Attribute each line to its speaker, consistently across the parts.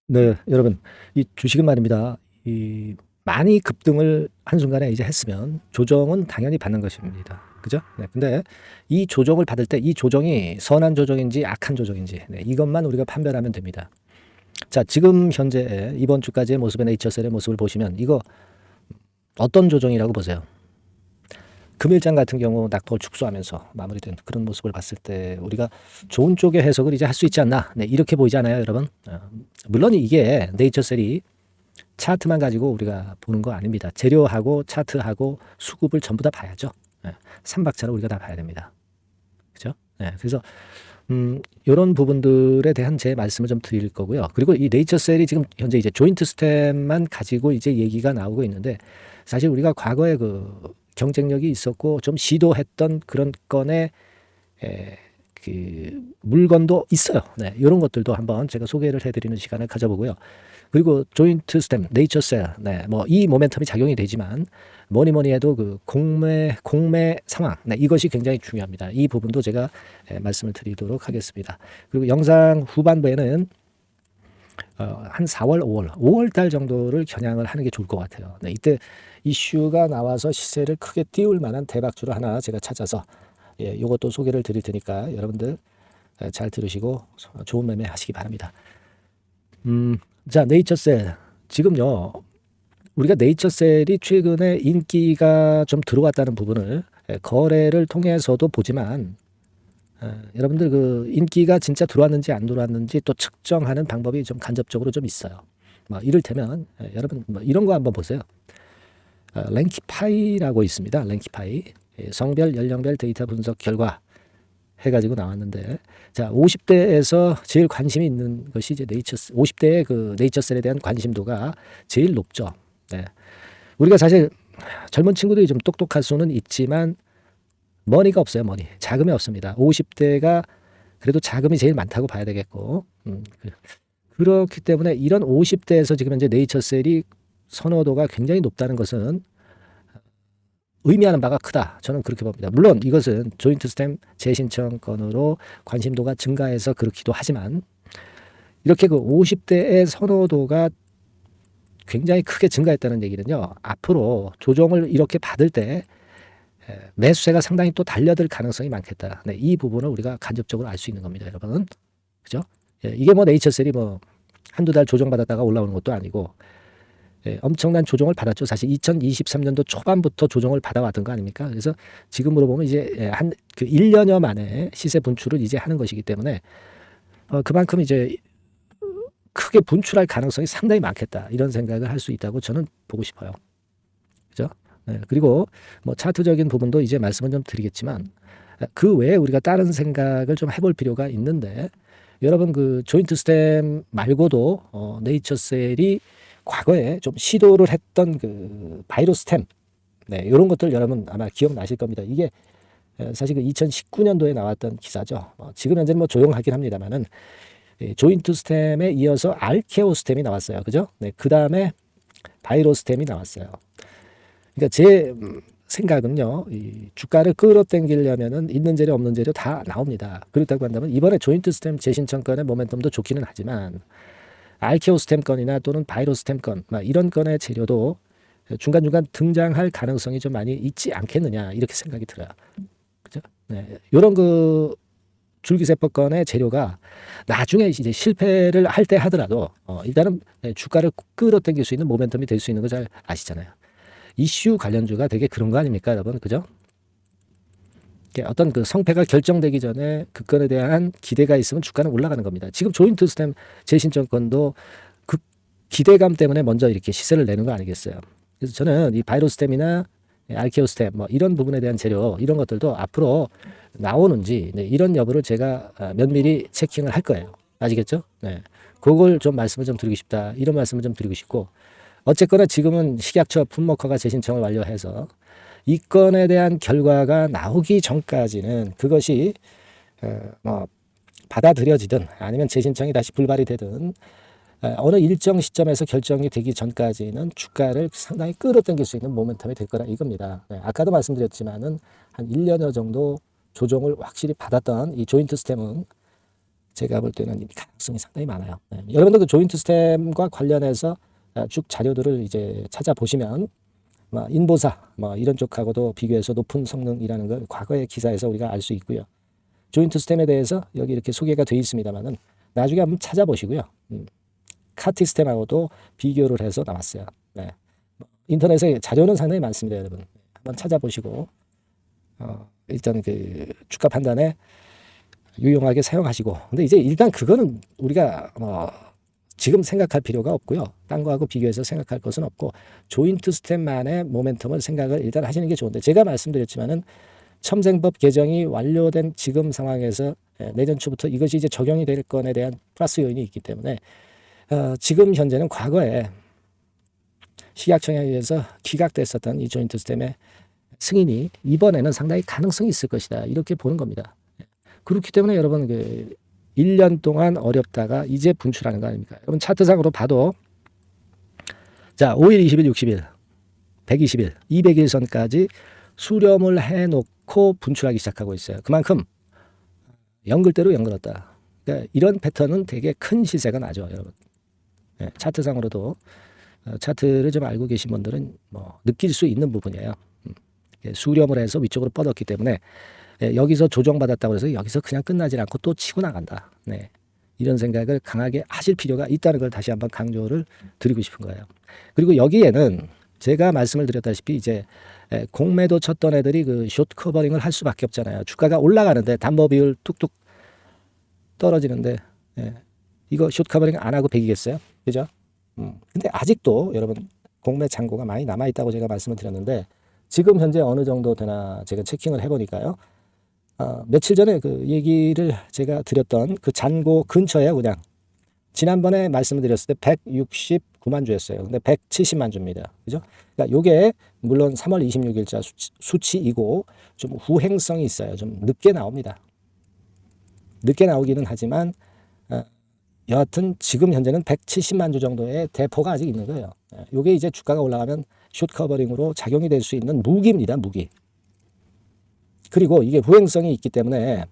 Speaker 1: 네, 여러분, 이 주식은 말입니다. 이 많이 급등을 한순간에 이제 했으면 조정은 당연히 받는 것입니다. 그죠? 네, 근데 이 조정을 받을 때 이 조정이 선한 조정인지 악한 조정인지 네, 이것만 우리가 판별하면 됩니다. 자, 지금 현재 이번 주까지의 모습의 네이처셀의 모습을 보시면 이거 어떤 조정이라고 보세요? 금일장 같은 경우 낙폭을 축소하면서 마무리된 그런 모습을 봤을 때 우리가 좋은 쪽의 해석을 이제 할 수 있지 않나? 네, 이렇게 보이지 않아요, 여러분? 물론 이게 네이처셀이 차트만 가지고 우리가 보는 거 아닙니다. 재료하고 차트하고 수급을 전부 다 봐야죠. 예, 삼박자로 우리가 다 봐야 됩니다. 그죠? 예, 그래서 이런 부분들에 대한 제 말씀을 좀 드릴 거고요. 그리고 이 네이처셀이 지금 현재 이제 조인트 스텝만 가지고 이제 얘기가 나오고 있는데 사실 우리가 과거에 그 경쟁력이 있었고 좀 시도했던 그런 건의 그 물건도 있어요. 네, 이런 것들도 한번 제가 소개를 해드리는 시간을 가져보고요. 그리고 조인트 스템, 네이처셀, 네, 뭐 이 모멘텀이 작용이 되지만 뭐니 해도 그 공매 상황, 네, 이것이 굉장히 중요합니다. 이 부분도 제가 말씀을 드리도록 하겠습니다. 그리고 영상 후반부에는 한 4월, 5월 달 정도를 겨냥을 하는 게 좋을 것 같아요. 네, 이때 이슈가 나와서 시세를 크게 띄울 만한 대박주를 하나 제가 찾아서 이것도 소개를 드릴 테니까 여러분들 잘 들으시고 좋은 매매 하시기 바랍니다. 자, 네이처셀. 지금요, 우리가 네이처셀이 최근에 인기가 좀 들어왔다는 부분을 거래를 통해서도 보지만, 여러분들 그 인기가 진짜 들어왔는지 안 들어왔는지 또 측정하는 방법이 좀 간접적으로 좀 있어요. 뭐 이를테면, 여러분 뭐 이런 거 한번 보세요. 랭키파이라고 있습니다. 랭키파이. 성별, 연령별 데이터 분석 결과 해가지고 나왔는데, 자, 50대에서 제일 관심이 있는 것이 이제 50대의 그 네이처셀에 대한 관심도가 제일 높죠. 네. 우리가 사실 젊은 친구들이 좀 똑똑할 수는 있지만 머니가 없어요, 머니. 자금이 없습니다. 50대가 그래도 자금이 제일 많다고 봐야 되겠고, 그렇기 때문에 이런 50대에서 지금 현재 네이처셀이 선호도가 굉장히 높다는 것은 의미하는 바가 크다. 저는 그렇게 봅니다. 물론 이것은 조인트 스탬 재신청 건으로 관심도가 증가해서 그렇기도 하지만 이렇게 그 50대의 선호도가 굉장히 크게 증가했다는 얘기는요. 앞으로 조정을 이렇게 받을 때 매수세가 상당히 또 달려들 가능성이 많겠다. 네, 이 부분을 우리가 간접적으로 알 수 있는 겁니다, 여러분. 그죠? 이게 뭐 네이처셀이 뭐 한두 달 조정받았다가 올라오는 것도 아니고 엄청난 조정을 받았죠. 사실 2023년도 초반부터 조정을 받아왔던 거 아닙니까? 그래서 지금으로 보면 이제 한 그 1년여 만에 시세 분출을 이제 하는 것이기 때문에 그만큼 이제 크게 분출할 가능성이 상당히 많겠다. 이런 생각을 할 수 있다고 저는 보고 싶어요. 그죠? 네, 그리고 뭐 차트적인 부분도 이제 말씀을 좀 드리겠지만 그 외에 우리가 다른 생각을 좀 해볼 필요가 있는데 여러분 그 조인트 스탬 말고도 네이처셀이 과거에 좀 시도를 했던 그 바이로 스탬 네, 이런 것들 여러분 아마 기억나실 겁니다. 이게 사실 그 2019년도에 나왔던 기사죠. 지금 현재는 뭐 조용하긴 합니다만은 조인트 스탬에 이어서 알케오 스탬이 나왔어요. 그죠? 네, 그 다음에 바이로 스탬이 나왔어요. 그러니까 제 생각은요, 이 주가를 끌어당기려면은 있는 재료 없는 재료 다 나옵니다. 그렇다고 한다면 이번에 조인트 스탬 재신청건의 모멘텀도 좋기는 하지만 알케오 스탬건이나 또는 바이로 스탬건 이런 건의 재료도 중간중간 등장할 가능성이 좀 많이 있지 않겠느냐 이렇게 생각이 들어요. 그죠? 네. 이런 그 줄기세포건의 재료가 나중에 이제 실패를 할 때 하더라도 일단은 주가를 끌어당길 수 있는 모멘텀이 될 수 있는 거 잘 아시잖아요. 이슈 관련주가 되게 그런 거 아닙니까, 여러분? 그죠? 어떤 그 성패가 결정되기 전에 그 건에 대한 기대가 있으면 주가는 올라가는 겁니다. 지금 조인트 스탬 재신청건도 그 기대감 때문에 먼저 이렇게 시세를 내는 거 아니겠어요? 그래서 저는 이 바이로 스탬이나 알케오 스탬 뭐 이런 부분에 대한 재료 이런 것들도 앞으로 나오는지 네, 이런 여부를 제가 면밀히 체킹을 할 거예요. 아시겠죠? 네. 그걸 좀 말씀을 좀 드리고 싶다. 이런 말씀을 좀 드리고 싶고 어쨌거나 지금은 식약처 품목허가 재신청을 완료해서 이 건에 대한 결과가 나오기 전까지는 그것이 뭐 받아들여지든 아니면 재신청이 다시 불발이 되든 어느 일정 시점에서 결정이 되기 전까지는 주가를 상당히 끌어당길 수 있는 모멘텀이 될 거라 이겁니다. 아까도 말씀드렸지만은 한 1년여 정도 조정을 확실히 받았던 이 조인트 스탬은 제가 볼 때는 가능성이 상당히 많아요. 네. 여러분들 그 조인트 스템과 관련해서 쭉 자료들을 이제 찾아보시면 인보사 이런 쪽하고도 비교해서 높은 성능이라는 걸 과거의 기사에서 우리가 알 수 있고요. 조인트 스템에 대해서 여기 이렇게 소개가 되어 있습니다만은 나중에 한번 찾아보시고요. 카티 스템하고도 비교를 해서 나왔어요. 네. 인터넷에 자료는 상당히 많습니다, 여러분. 한번 찾아보시고 일단 그 주가 판단에 유용하게 사용하시고. 근데 이제 일단 그거는 우리가 지금 생각할 필요가 없고요. 딴 거하고 비교해서 생각할 것은 없고 조인트 스텝만의 모멘텀을 생각을 일단 하시는 게 좋은데 제가 말씀드렸지만은 첨생법 개정이 완료된 지금 상황에서 내년 초부터 이것이 이제 적용이 될 건에 대한 플러스 요인이 있기 때문에 지금 현재는 과거에 식약청에 의해서 기각됐었던 이 조인트 스텝의 승인이 이번에는 상당히 가능성이 있을 것이다. 이렇게 보는 겁니다. 그렇기 때문에 여러분 1년 동안 어렵다가 이제 분출하는 거 아닙니까? 여러분 차트상으로 봐도 자 5일, 20일, 60일, 120일, 200일선까지 수렴을 해놓고 분출하기 시작하고 있어요. 그만큼 연글대로 연글었다. 그러니까 이런 패턴은 되게 큰 시세가 나죠, 여러분. 네, 차트상으로도 차트를 좀 알고 계신 분들은 느낄 수 있는 부분이에요. 수렴을 해서 위쪽으로 뻗었기 때문에 여기서 조정받았다고 해서 여기서 그냥 끝나지 않고 또 치고 나간다. 네. 이런 생각을 강하게 하실 필요가 있다는 걸 다시 한번 강조를 드리고 싶은 거예요. 그리고 여기에는 제가 말씀을 드렸다시피 이제 공매도 쳤던 애들이 그 숏 커버링을 할 수밖에 없잖아요. 주가가 올라가는데 담보 비율 뚝뚝 떨어지는데 이거 숏 커버링 안 하고 배기겠어요? 그죠? 근데 아직도 여러분 공매 잔고가 많이 남아 있다고 제가 말씀을 드렸는데 지금 현재 어느 정도 되나 제가 체킹을 해보니까요. 며칠 전에 그 얘기를 제가 드렸던 그 잔고 근처에 그냥 지난번에 말씀을 드렸을 때 169만 주였어요. 근데 170만 주입니다. 그죠? 그러니까 요게 물론 3월 26일자 수치이고 좀 후행성이 있어요. 좀 늦게 나옵니다. 늦게 나오기는 하지만 여하튼 지금 현재는 170만 주 정도의 대포가 아직 있는 거예요. 요게 이제 주가가 올라가면 숏 커버링으로 작용이 될 수 있는 무기입니다. 무기. 그리고 이게 후행성이 있기 때문에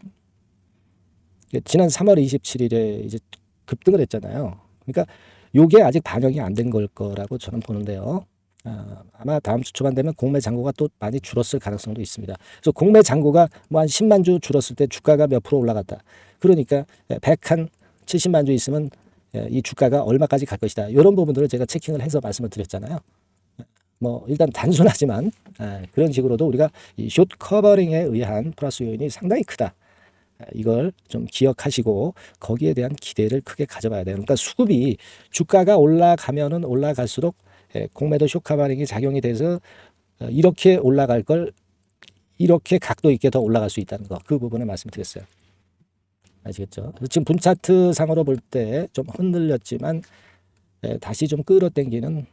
Speaker 1: 지난 3월 27일에 이제 급등을 했잖아요. 그러니까 요게 아직 반영이 안 된 걸 거라고 저는 보는데요. 아마 다음 주 초반 되면 공매 잔고가 또 많이 줄었을 가능성도 있습니다. 그래서 공매 잔고가 뭐 한 10만 주 줄었을 때 주가가 몇 프로 올라갔다. 그러니까 170만 주 있으면 이 주가가 얼마까지 갈 것이다. 이런 부분들을 제가 체킹을 해서 말씀을 드렸잖아요. 일단 단순하지만 그런 식으로도 우리가 이 숏 커버링에 의한 플러스 요인이 상당히 크다. 이걸 좀 기억하시고 거기에 대한 기대를 크게 가져봐야 돼요. 그러니까 수급이 주가가 올라가면은 올라갈수록 공매도 숏 커버링이 작용이 돼서 이렇게 올라갈 걸 이렇게 각도 있게 더 올라갈 수 있다는 거. 그 부분을 말씀드렸어요. 아시겠죠? 지금 분차트 상으로 볼 때 좀 흔들렸지만 다시 좀 끌어당기는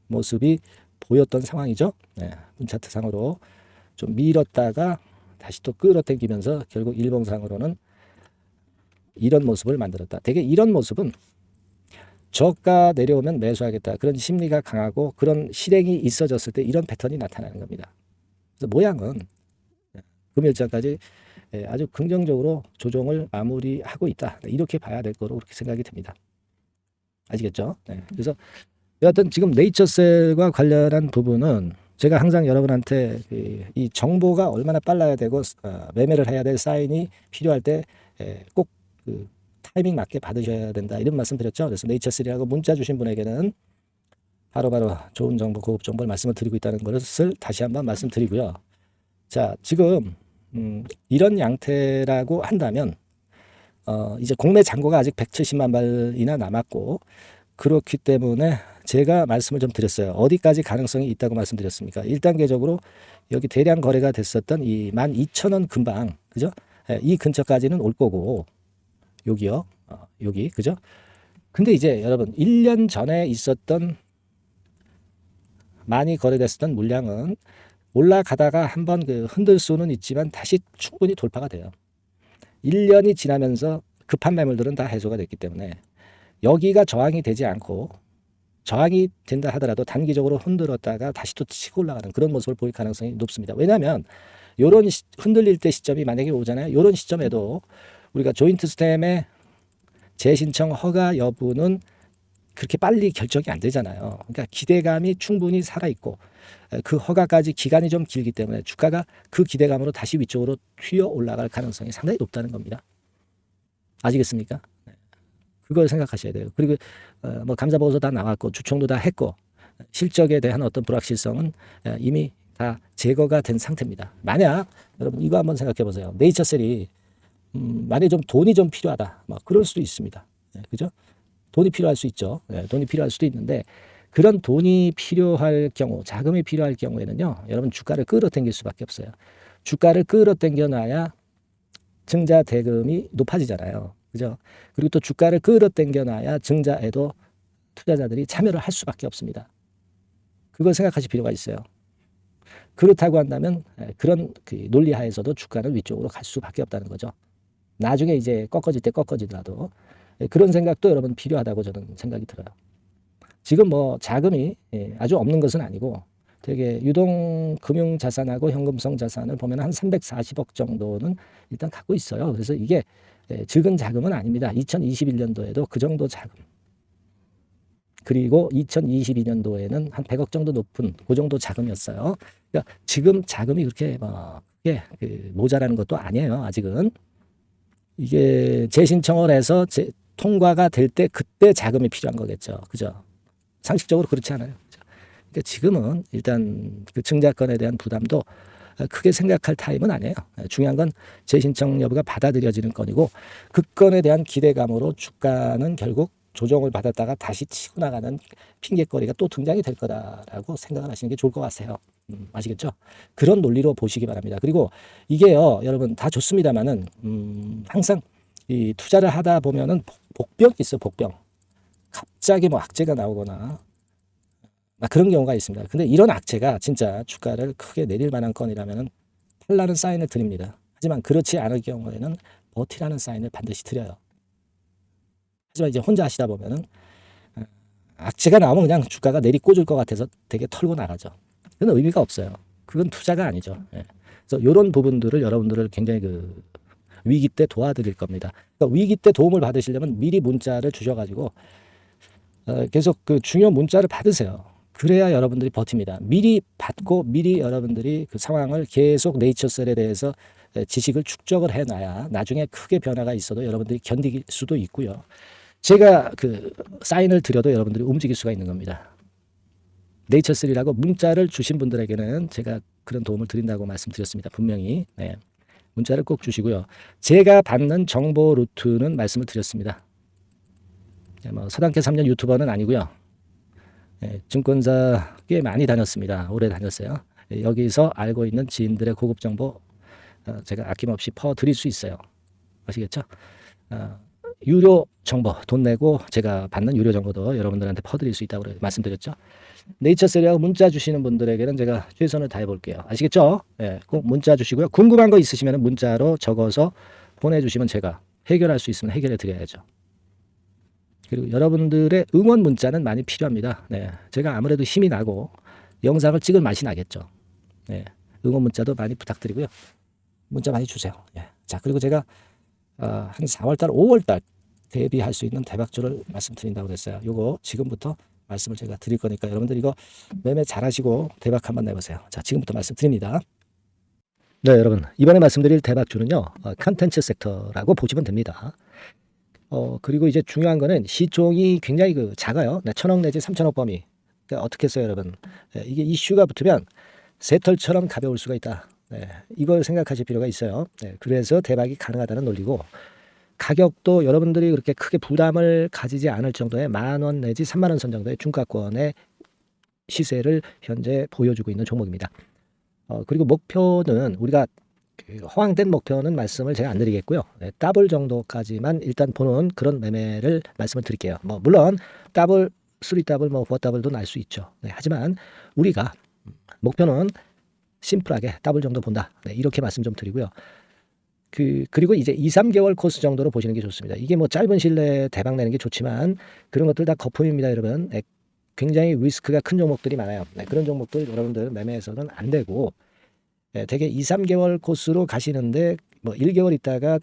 Speaker 1: 모습이 보였던 상황이죠. 분차트 상으로 좀 밀었다가 다시 또 끌어당기면서 결국 일봉상으로는 이런 모습을 만들었다. 되게 이런 모습은 저가 내려오면 매수하겠다. 그런 심리가 강하고 그런 실행이 있어졌을 때 이런 패턴이 나타나는 겁니다. 그래서 모양은 금일자까지 아주 긍정적으로 조정을 마무리하고 있다. 이렇게 봐야 될 거로 그렇게 생각이 됩니다. 아시겠죠? 그래서 여하튼 지금 네이처셀과 관련한 부분은 제가 항상 여러분한테 이 정보가 얼마나 빨라야 되고 매매를 해야 될 사인이 필요할 때 꼭 그 타이밍 맞게 받으셔야 된다. 이런 말씀 드렸죠. 그래서 네이처셀이라고 문자 주신 분에게는 바로바로 좋은 정보, 고급 정보를 말씀을 드리고 있다는 것을 다시 한번 말씀드리고요. 자, 지금 이런 양태라고 한다면 이제 공매 잔고가 아직 170만 발이나 남았고 그렇기 때문에 제가 말씀을 좀 드렸어요. 어디까지 가능성이 있다고 말씀드렸습니까? 1단계적으로 여기 대량 거래가 됐었던 이 12,000원 근방, 그죠? 이 근처까지는 올 거고 여기요. 여기, 그죠? 근데 이제 여러분 1년 전에 있었던 많이 거래됐었던 물량은 올라가다가 한번 그 흔들 수는 있지만 다시 충분히 돌파가 돼요. 1년이 지나면서 급한 매물들은 다 해소가 됐기 때문에 여기가 저항이 되지 않고 저항이 된다 하더라도 단기적으로 흔들었다가 다시 또 치고 올라가는 그런 모습을 보일 가능성이 높습니다. 왜냐하면 이런 흔들릴 때 시점이 만약에 오잖아요. 이런 시점에도 우리가 조인트 스템의 재신청 허가 여부는 그렇게 빨리 결정이 안 되잖아요. 그러니까 기대감이 충분히 살아있고 그 허가까지 기간이 좀 길기 때문에 주가가 그 기대감으로 다시 위쪽으로 튀어 올라갈 가능성이 상당히 높다는 겁니다. 아시겠습니까? 그걸 생각하셔야 돼요. 그리고 뭐 감사 보고서 다 나왔고 주총도 다 했고 실적에 대한 어떤 불확실성은 이미 다 제거가 된 상태입니다. 만약 여러분 이거 한번 생각해 보세요. 네이처셀이 만약에 좀 돈이 좀 필요하다. 뭐 그럴 수도 있습니다. 네, 그죠? 돈이 필요할 수 있죠. 네, 돈이 필요할 수도 있는데 그런 돈이 필요할 경우, 자금이 필요할 경우에는요. 여러분 주가를 끌어당길 수밖에 없어요. 주가를 끌어당겨 놔야 증자 대금이 높아지잖아요. 그죠? 그리고 또 주가를 끌어당겨 놔야 증자에도 투자자들이 참여를 할 수밖에 없습니다. 그걸 생각하실 필요가 있어요. 그렇다고 한다면 그런 그 논리 하에서도 주가는 위쪽으로 갈 수밖에 없다는 거죠. 나중에 이제 꺾어질 때 꺾어지더라도 그런 생각도 여러분 필요하다고 저는 생각이 들어요. 지금 뭐 자금이 아주 없는 것은 아니고 되게 유동 금융 자산하고 현금성 자산을 보면 한 340억 정도는 일단 갖고 있어요. 그래서 이게 적은 자금은 아닙니다. 2021년도에도 그 정도 자금. 그리고 2022년도에는 한 100억 정도 높은 그 정도 자금이었어요. 그러니까 지금 자금이 그렇게 모자라는 것도 아니에요. 아직은. 이게 재신청을 해서 통과가 될 때 그때 자금이 필요한 거겠죠. 그죠? 상식적으로 그렇지 않아요. 그러니까 지금은 일단 그 증자권에 대한 부담도 크게 생각할 타임은 아니에요. 중요한 건 재신청 여부가 받아들여지는 건이고 그 건에 대한 기대감으로 주가는 결국 조정을 받았다가 다시 치고 나가는 핑계거리가 또 등장이 될 거다라고 생각을 하시는 게 좋을 것 같아요. 아시겠죠? 그런 논리로 보시기 바랍니다. 그리고 이게요, 여러분 다 좋습니다만은 항상 이 투자를 하다 보면은 복병이 있어요. 복병. 갑자기 뭐 악재가 나오거나 그런 경우가 있습니다. 근데 이런 악재가 진짜 주가를 크게 내릴 만한 건이라면은 팔라는 사인을 드립니다. 하지만 그렇지 않을 경우에는 버티라는 사인을 반드시 드려요. 하지만 이제 혼자 하시다 보면은 악재가 나오면 그냥 주가가 내리꽂을 것 같아서 되게 털고 나가죠. 그건 의미가 없어요. 그건 투자가 아니죠. 예. 그래서 이런 부분들을 여러분들을 굉장히 그 위기 때 도와드릴 겁니다. 그러니까 위기 때 도움을 받으시려면 미리 문자를 주셔가지고 계속 그 중요 문자를 받으세요. 그래야 여러분들이 버팁니다. 미리 받고 미리 여러분들이 그 상황을 계속 네이처셀에 대해서 지식을 축적을 해놔야 나중에 크게 변화가 있어도 여러분들이 견딜 수도 있고요. 제가 그 사인을 드려도 여러분들이 움직일 수가 있는 겁니다. 네이처3라고 문자를 주신 분들에게는 제가 그런 도움을 드린다고 말씀드렸습니다. 분명히. 네. 문자를 꼭 주시고요. 제가 받는 정보 루트는 말씀을 드렸습니다. 네, 뭐 서당계 3년 유튜버는 아니고요. 네, 증권사 꽤 많이 다녔습니다. 오래 다녔어요. 네, 여기서 알고 있는 지인들의 고급 정보 제가 아낌없이 퍼드릴 수 있어요. 아시겠죠? 유료 정보 돈 내고 제가 받는 유료 정보도 여러분들한테 퍼드릴 수 있다고 말씀드렸죠. 네이처셀이라고 문자 주시는 분들에게는 제가 최선을 다해 볼게요. 아시겠죠? 네, 꼭 문자 주시고요. 궁금한 거 있으시면 문자로 적어서 보내주시면 제가 해결할 수 있으면 해결해 드려야죠. 그리고 여러분들의 응원 문자는 많이 필요합니다. 네, 제가 아무래도 힘이 나고 영상을 찍을 맛이 나겠죠. 네, 응원 문자도 많이 부탁드리고요. 문자 많이 주세요. 네. 자, 그리고 제가 한 4월달, 5월달 대비할 수 있는 대박주를 말씀드린다고 그랬어요. 요거 지금부터 말씀을 제가 드릴 거니까 여러분들 이거 매매 잘하시고 대박 한번 내보세요. 자, 지금부터 말씀드립니다. 네, 여러분 이번에 말씀드릴 대박주는요, 컨텐츠 섹터라고 보시면 됩니다. 그리고 이제 중요한 거는 시총이 굉장히 작아요. 네, 1,000억 내지 3,000억 범위. 그러니까 어떻게 했어요, 여러분? 네, 이게 이슈가 붙으면 새털처럼 가벼울 수가 있다. 네, 이걸 생각하실 필요가 있어요. 네, 그래서 대박이 가능하다는 논리고 가격도 여러분들이 그렇게 크게 부담을 가지지 않을 정도의 10,000원 내지 30,000원 선 정도의 중가권의 시세를 현재 보여주고 있는 종목입니다. 그리고 목표는 우리가 허황된 목표는 말씀을 제가 안 드리겠고요. 네, 더블 정도까지만 일단 보는 그런 매매를 말씀을 드릴게요. 뭐 물론 더블, 3더블, 뭐 4더블도 날 수 있죠. 네, 하지만 우리가 목표는 심플하게 더블 정도 본다. 네, 이렇게 말씀 좀 드리고요. 그리고 이제 2, 3개월 코스 정도로 보시는 게 좋습니다. 이게 뭐 짧은 시일 내에 대박 내는 게 좋지만 그런 것들 다 거품입니다, 여러분. 네, 굉장히 리스크가 큰 종목들이 많아요. 네, 그런 종목들 여러분들 매매해서는 안 되고 대개 2, 3개월 코스로 가시는데 뭐 1개월 있다가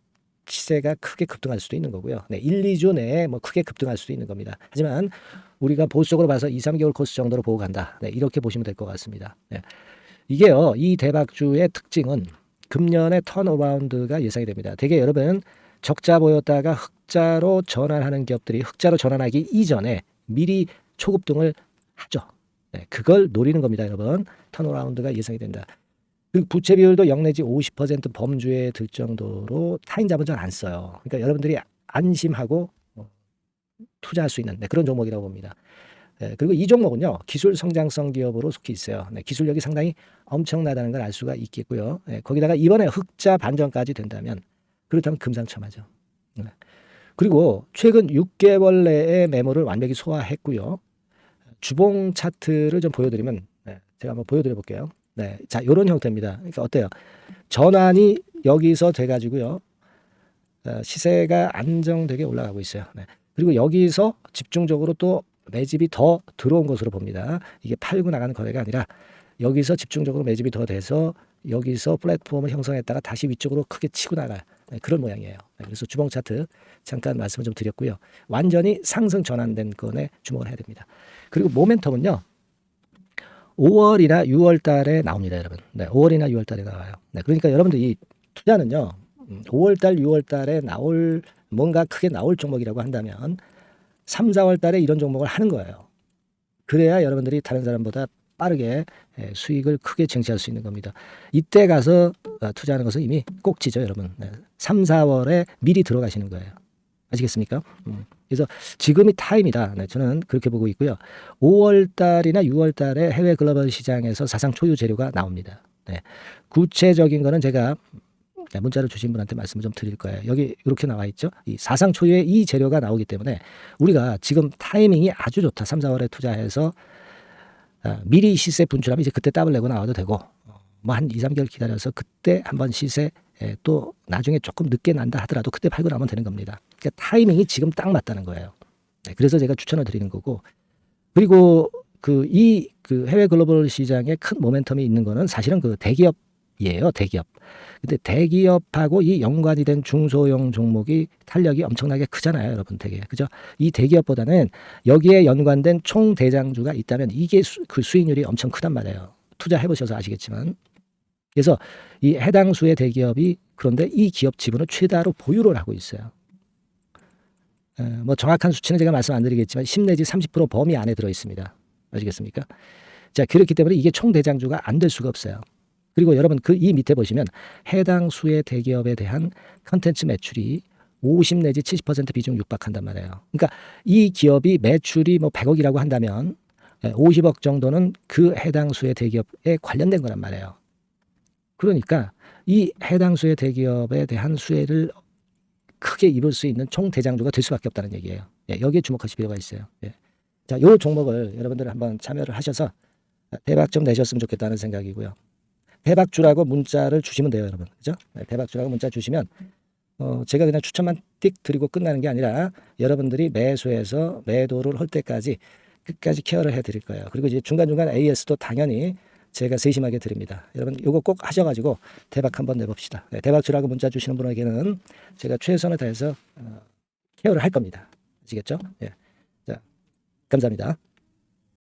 Speaker 1: 시세가 크게 급등할 수도 있는 거고요. 네, 1, 2주 내에 뭐 크게 급등할 수도 있는 겁니다. 하지만 우리가 보수적으로 봐서 2, 3개월 코스 정도로 보고 간다. 네, 이렇게 보시면 될 것 같습니다. 네. 이게요, 이 대박주의 특징은 금년에 턴어라운드가 예상이 됩니다. 되게 여러분 적자 보였다가 흑자로 전환하는 기업들이 흑자로 전환하기 이전에 미리 초급등을 하죠. 네, 그걸 노리는 겁니다, 여러분. 턴어라운드가 예상이 된다. 그리고 부채 비율도 0 내지 50% 범주에 들 정도로 타인 자본 잘 안 써요. 그러니까 여러분들이 안심하고 투자할 수 있는 그런 종목이라고 봅니다. 그리고 이 종목은요, 기술 성장성 기업으로 속해 있어요. 기술력이 상당히 엄청나다는 걸 알 수가 있겠고요. 거기다가 이번에 흑자 반전까지 된다면 그렇다면 금상첨화죠. 그리고 최근 6개월 내에 매물을 완벽히 소화했고요. 주봉 차트를 좀 보여드리면 제가 한번 보여드려 볼게요. 자, 이런 형태입니다. 그러니까 어때요? 전환이 여기서 돼가지고요, 시세가 안정되게 올라가고 있어요. 그리고 여기서 집중적으로 또 매집이 더 들어온 것으로 봅니다. 이게 팔고 나가는 거래가 아니라 여기서 집중적으로 매집이 더 돼서 여기서 플랫폼을 형성했다가 다시 위쪽으로 크게 치고 나갈 그런 모양이에요. 그래서 주봉 차트 잠깐 말씀을 좀 드렸고요. 완전히 상승 전환된 건에 주목을 해야 됩니다. 그리고 모멘텀은요, 5월이나 6월 달에 나옵니다, 여러분. 5월이나 6월 달에 나와요. 그러니까 여러분들 이 투자는요, 5월 달, 6월 달에 뭔가 크게 나올 종목이라고 한다면 3, 4월 달에 이런 종목을 하는 거예요. 그래야 여러분들이 다른 사람보다 빠르게 수익을 크게 쟁취할 수 있는 겁니다. 이때 가서 투자하는 것은 이미 꼭지죠, 여러분. 3, 4월에 미리 들어가시는 거예요. 아시겠습니까? 그래서 지금이 타임이다. 저는 그렇게 보고 있고요. 5월 달이나 6월 달에 해외 글로벌 시장에서 사상 초유 재료가 나옵니다. 구체적인 거는 제가 문자를 주신 분한테 말씀을 좀 드릴 거예요. 여기 이렇게 나와 있죠. 이 사상 초유의 이 재료가 나오기 때문에 우리가 지금 타이밍이 아주 좋다. 3, 4월에 투자해서 미리 시세 분출하면 이제 그때 더블 내고 나와도 되고, 뭐 한 2, 3개월 기다려서 그때 한번 시세 또 나중에 조금 늦게 난다 하더라도 그때 팔고 나면 되는 겁니다. 그러니까 타이밍이 지금 딱 맞다는 거예요. 그래서 제가 추천을 드리는 거고, 그리고 그 해외 글로벌 시장에 큰 모멘텀이 있는 거는 사실은 그 대기업이에요. 대기업. 근데 대기업하고 이 연관이 된 중소형 종목이 탄력이 엄청나게 크잖아요, 여러분. 되게 그죠? 이 대기업보다는 여기에 연관된 총 대장주가 있다면 이게 그 수익률이 엄청 크단 말이에요. 투자해 보셔서 아시겠지만. 그래서 이 해당 수의 대기업이 그런데 이 기업 지분을 최다로 보유를 하고 있어요. 뭐 정확한 수치는 제가 말씀 안 드리겠지만 10 내지 30% 범위 안에 들어 있습니다. 아시겠습니까? 자, 그렇기 때문에 이게 총 대장주가 안 될 수가 없어요. 그리고 여러분 이 밑에 보시면 해당 수의 대기업에 대한 컨텐츠 매출이 50 내지 70% 비중 육박한단 말이에요. 그러니까 이 기업이 매출이 뭐 100억이라고 한다면 50억 정도는 그 해당 수의 대기업에 관련된 거란 말이에요. 그러니까 이 해당 수의 대기업에 대한 수혜를 크게 입을 수 있는 총 대장주가 될 수밖에 없다는 얘기예요. 여기에 주목하실 필요가 있어요. 자, 요 종목을 여러분들 한번 참여를 하셔서 대박 좀 내셨으면 좋겠다는 생각이고요. 대박주라고 문자를 주시면 돼요, 여러분. 그죠? 대박주라고 문자 주시면 제가 그냥 추천만 띡 드리고 끝나는 게 아니라 여러분들이 매수해서 매도를 할 때까지 끝까지 케어를 해드릴 거예요. 그리고 이제 중간중간 AS도 당연히 제가 세심하게 드립니다. 여러분 이거 꼭 하셔가지고 대박 한번 내봅시다. 대박주라고 문자 주시는 분에게는 제가 최선을 다해서 케어를 할 겁니다. 아시겠죠? 자, 감사합니다.